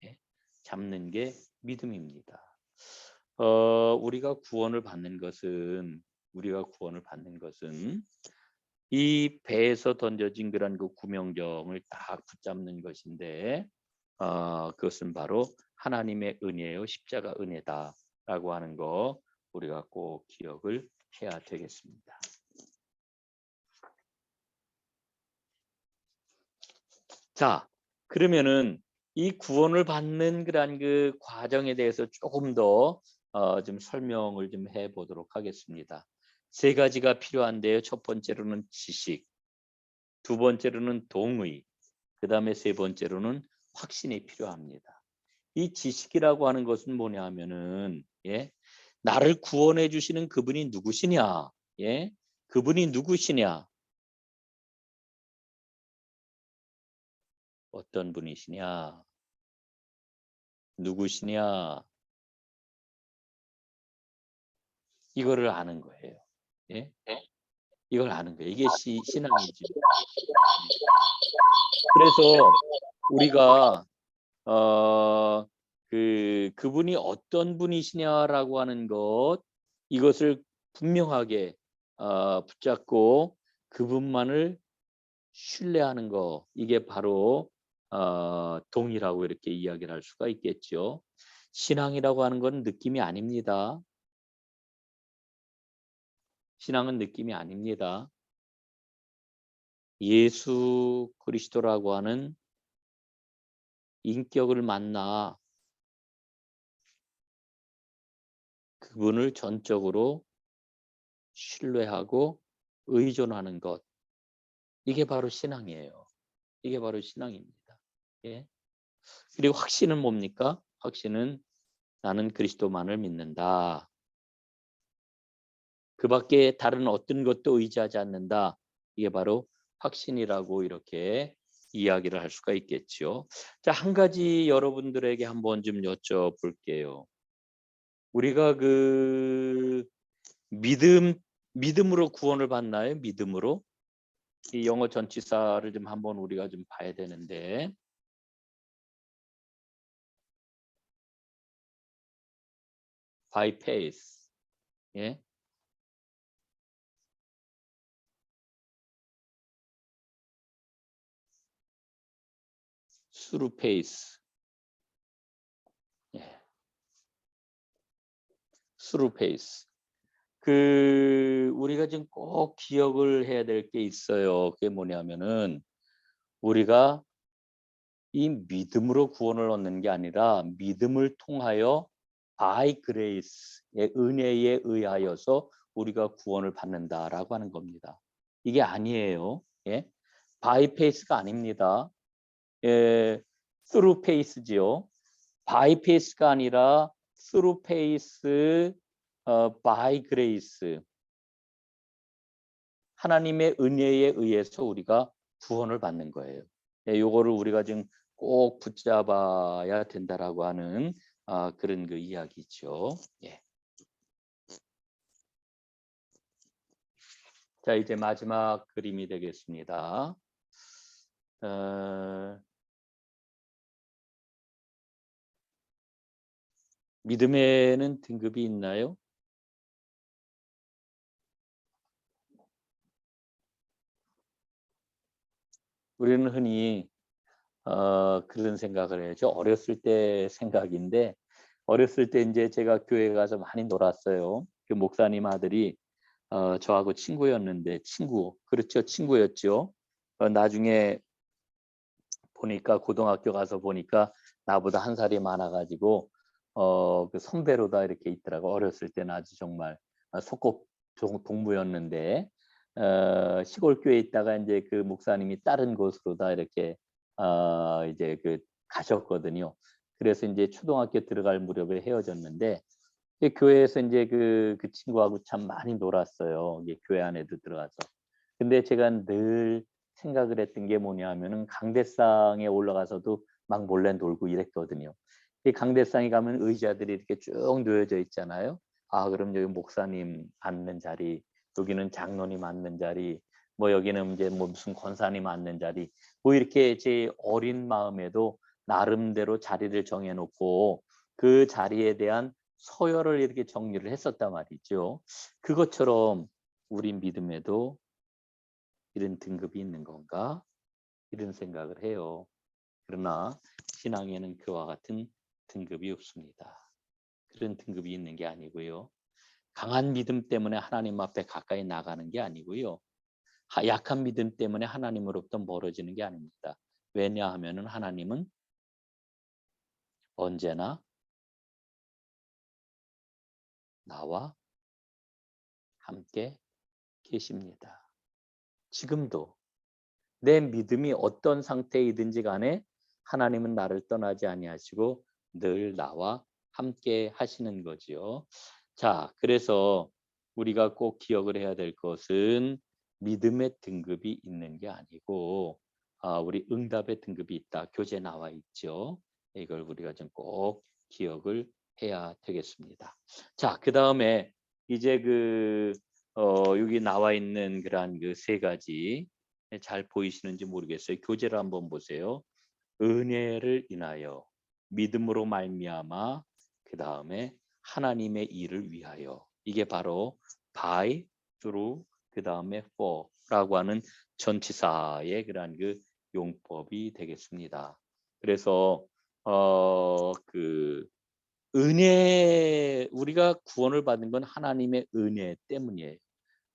예? 잡는 게 믿음입니다. 우리가 구원을 받는 것은 이 배에서 던져진 그런 구명정을 딱 붙잡는 것인데, 그것은 바로 하나님의 은혜요, 십자가 은혜다라고 하는 거 우리가 꼭 기억을 해야 되겠습니다. 자, 그러면은 이 구원을 받는 그런 과정에 대해서 조금 더 좀 설명을 좀 해보도록 하겠습니다. 세 가지가 필요한데요. 첫 번째로는 지식, 두 번째로는 동의, 그 다음에 세 번째로는 확신이 필요합니다. 이 지식이라고 하는 것은 뭐냐 하면은, 예? 나를 구원해 주시는 그분이 누구시냐? 예? 그분이 누구시냐? 어떤 분이시냐? 누구시냐? 이거를 아는 거예요. 예? 이걸 아는 거예요. 이게 신앙이죠. 그래서 우리가 그분이 어떤 분이시냐라고 하는 것, 이것을 분명하게 붙잡고 그분만을 신뢰하는 거, 이게 바로 동의라고 이렇게 이야기를 할 수가 있겠죠. 신앙이라고 하는 건 느낌이 아닙니다. 신앙은 느낌이 아닙니다. 예수 그리스도라고 하는 인격을 만나 그분을 전적으로 신뢰하고 의존하는 것, 이게 바로 신앙이에요. 이게 바로 신앙입니다. 예? 그리고 확신은 뭡니까? 확신은 나는 그리스도만을 믿는다. 그 밖에 다른 어떤 것도 의지하지 않는다. 이게 바로 확신이라고 이렇게 이야기를 할 수가 있겠죠. 자, 한 가지 여러분들에게 한번 좀 여쭤볼게요. 우리가 그 믿음으로 구원을 받나요? 믿음으로? 이 영어 전치사를 좀 한번 우리가 좀 봐야 되는데, by faith, 예, through faith, 예, through faith. 우리가 지금 꼭 기억을 해야 될 게 있어요. 그게 뭐냐면은 우리가 이 믿음으로 구원을 얻는 게 아니라 믿음을 통하여 by grace의 은혜에 의하여서 우리가 구원을 받는다라고 하는 겁니다. 이게 아니에요. 예? by faith가 아닙니다. 예, through faith지요. by faith가 아니라 through faith, by grace. 하나님의 은혜에 의해서 우리가 구원을 받는 거예요. 예, 요거를 우리가 지금 꼭 붙잡아야 된다라고 하는 그런 그 이야기죠. 예. 자, 이제 마지막 그림이 되겠습니다. 믿음에는 등급이 있나요? 우리는 흔히 그런 생각을 해야죠. 어렸을 때 생각인데, 어렸을 때 이제 제가 교회 가서 많이 놀았어요. 그 목사님 아들이 저하고 친구였는데, 그렇죠, 친구였죠. 나중에 보니까 고등학교 가서 보니까 나보다 한 살이 많아가지고 그 선배로다 이렇게 있더라고. 어렸을 때는 아주 정말 속국 동무였는데 시골 교회에 있다가 이제 그 목사님이 다른 곳으로다 이렇게 이제 그 가셨거든요. 그래서 이제 초등학교 들어갈 무렵에 헤어졌는데 교회에서 이제 그 친구하고 참 많이 놀았어요. 이게 교회 안에도 들어가서. 근데 제가 늘 생각을 했던 게 뭐냐 하면은 강대상에 올라가서도 막 몰래 놀고 이랬거든요. 이 강대상에 가면 의자들이 이렇게 쭉 놓여져 있잖아요. 아, 그럼 여기 목사님 앉는 자리, 여기는 장로님 앉는 자리, 뭐 여기는 이제 뭐 무슨 권사님 앉는 자리, 뭐 이렇게 제 어린 마음에도 나름대로 자리를 정해놓고 그 자리에 대한 서열을 이렇게 정리를 했었단 말이죠. 그것처럼 우리 믿음에도 이런 등급이 있는 건가? 이런 생각을 해요. 그러나 신앙에는 그와 같은 등급이 없습니다. 그런 등급이 있는 게 아니고요. 강한 믿음 때문에 하나님 앞에 가까이 나가는 게 아니고요. 약한 믿음 때문에 하나님으로부터 멀어지는 게 아닙니다. 왜냐하면 하나님은 언제나 나와 함께 계십니다. 지금도 내 믿음이 어떤 상태이든지 간에 하나님은 나를 떠나지 아니하시고 늘 나와 함께 하시는 거지요. 자, 그래서 우리가 꼭 기억을 해야 될 것은 믿음의 등급이 있는 게 아니고 우리 응답의 등급이 있다. 교재에 나와 있죠. 이걸 우리가 좀 꼭 기억을 해야 되겠습니다. 자, 그 다음에 이제 여기 나와 있는 그러한 그 세 가지 잘 보이시는지 모르겠어요. 교재를 한번 보세요. 은혜를 인하여, 믿음으로 말미암아, 그 다음에 하나님의 일을 위하여. 이게 바로 by, through, 그 다음에 for라고 하는 전치사의 그러한 그 용법이 되겠습니다. 그래서 은혜, 우리가 구원을 받은 건 하나님의 은혜 때문이에요.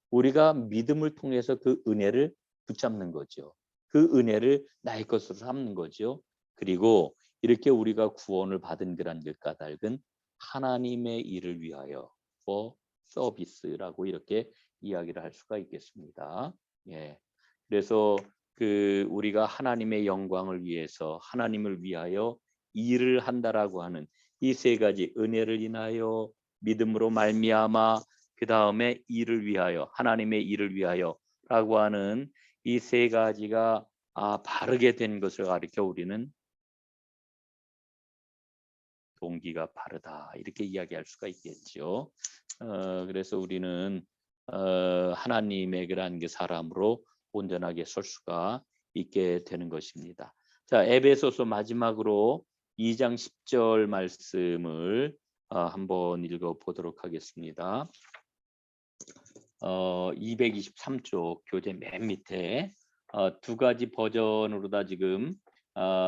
우리가 믿음을 통해서 그 은혜를 붙잡는 거죠. 그 은혜를 나의 것으로 삼는 거죠. 그리고 이렇게 우리가 구원을 받은 그런 그 까닭은 하나님의 일을 위하여 for service라고 이렇게 이야기를 할 수가 있겠습니다. 예. 그래서 우리가 하나님의 영광을 위해서 하나님을 위하여 일을 한다라고 하는 이 세 가지, 은혜를 인하여, 믿음으로 말미암아, 그 다음에 일을 위하여, 하나님의 일을 위하여라고 하는 이 세 가지가 바르게 된 것을 가리켜 우리는 동기가 바르다 이렇게 이야기할 수가 있겠죠. 그래서 우리는 하나님의 그러한 그 사람으로 온전하게 설 수가 있게 되는 것입니다. 자, 에베소서 마지막으로 2장 10절 말씀을 한번 읽어보도록 하겠습니다. 223쪽 교재 맨 밑에 두 가지 버전으로 다 지금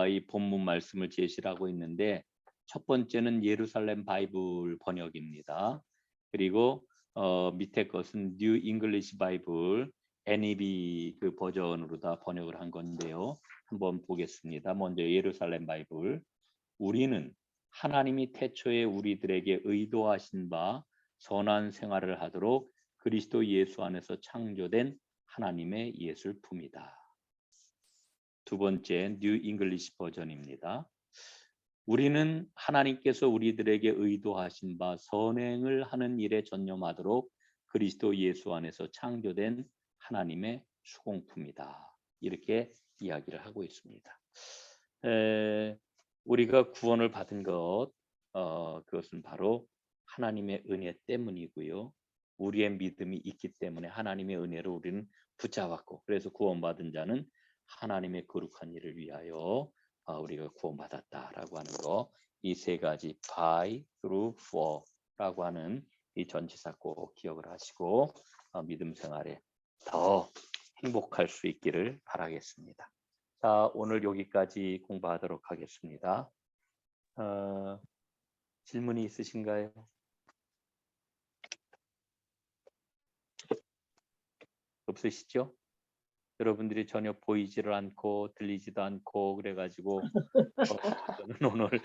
이 본문 말씀을 제시를 하고 있는데, 첫 번째는 예루살렘 바이블 번역입니다. 그리고 밑에 것은 뉴 잉글리시 바이블 NEB 그 버전으로 다 번역을 한 건데요. 한번 보겠습니다. 먼저 예루살렘 바이블. 우리는 하나님이 태초에 우리들에게 의도하신 바 선한 생활을 하도록 그리스도 예수 안에서 창조된 하나님의 예술품이다. 두 번째 뉴 잉글리시 버전입니다. 우리는 하나님께서 우리들에게 의도하신 바 선행을 하는 일에 전념하도록 그리스도 예수 안에서 창조된 하나님의 수공품이다. 이렇게 이야기를 하고 있습니다. 우리가 구원을 받은 것, 그것은 바로 하나님의 은혜 때문이고요. 우리의 믿음이 있기 때문에 하나님의 은혜를 우리는 붙잡았고, 그래서 구원받은 자는 하나님의 거룩한 일을 위하여 우리가 구원받았다라고 하는 거, 이 세 가지 by, through, for라고 하는 이 전치사 꼭 기억을 하시고 믿음 생활에 더 행복할 수 있기를 바라겠습니다. 자, 오늘 여기까지 공부하도록 하겠습니다. 질문이 있으신가요? 없으시죠? 여러분들이 전혀 보이지를 않고 들리지도 않고 그래가지고 저는 오늘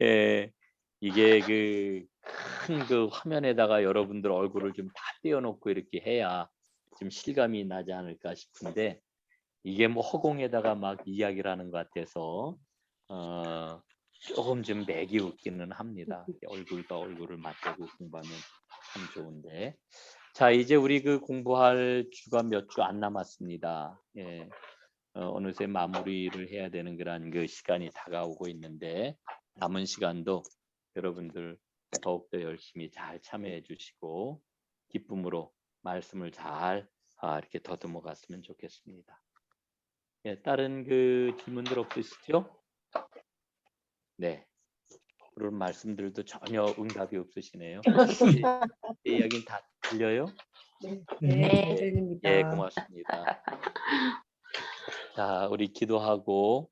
예, 이게 큰 그 화면에다가 여러분들 얼굴을 좀 다 띄워놓고 이렇게 해야 좀 실감이 나지 않을까 싶은데, 이게 뭐 허공에다가 막 이야기를 하는 것 같아서 조금 좀 맥이 웃기는 합니다. 얼굴과 얼굴을 맞대고 공부하면 참 좋은데. 자, 이제 우리 공부할 주가 몇 주 안 남았습니다. 예. 어느새 마무리를 해야 되는 그런 시간이 다가오고 있는데, 남은 시간도 여러분들 더욱더 열심히 잘 참여해 주시고 기쁨으로 말씀을 잘 이렇게 더듬어 갔으면 좋겠습니다. 예, 다른 질문들 없으시죠? 네. 그런 말씀들도 전혀 응답이 없으시네요. 제 이야기는 다 들려요? 네. 들립니다. 예, 고맙습니다. 자, 우리 기도하고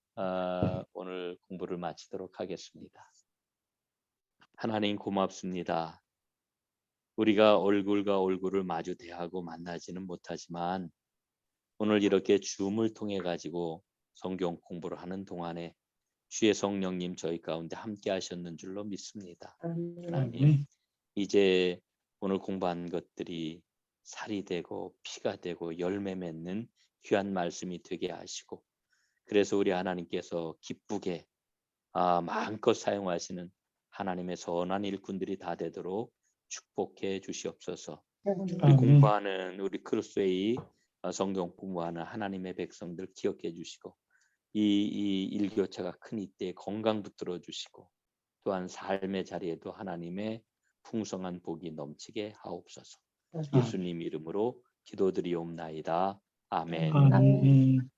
오늘 공부를 마치도록 하겠습니다. 하나님 고맙습니다. 우리가 얼굴과 얼굴을 마주 대하고 만나지는 못하지만 오늘 이렇게 줌을 통해 가지고 성경 공부를 하는 동안에 주의 성령님 저희 가운데 함께 하셨는 줄로 믿습니다. 하나님, 이제 오늘 공부한 것들이 살이 되고 피가 되고 열매 맺는 귀한 말씀이 되게 하시고, 그래서 우리 하나님께서 기쁘게 마음껏 사용하시는 하나님의 선한 일꾼들이 다 되도록 축복해 주시옵소서. 아멘. 공부하는 우리 크로스웨이 성경 공부하는 하나님의 백성들 기억해 주시고 이 일교차가 큰 이때에 건강 붙들어 주시고 또한 삶의 자리에도 하나님의 풍성한 복이 넘치게 하옵소서. 예수님 이름으로 기도드리옵나이다. 아멘. 아멘.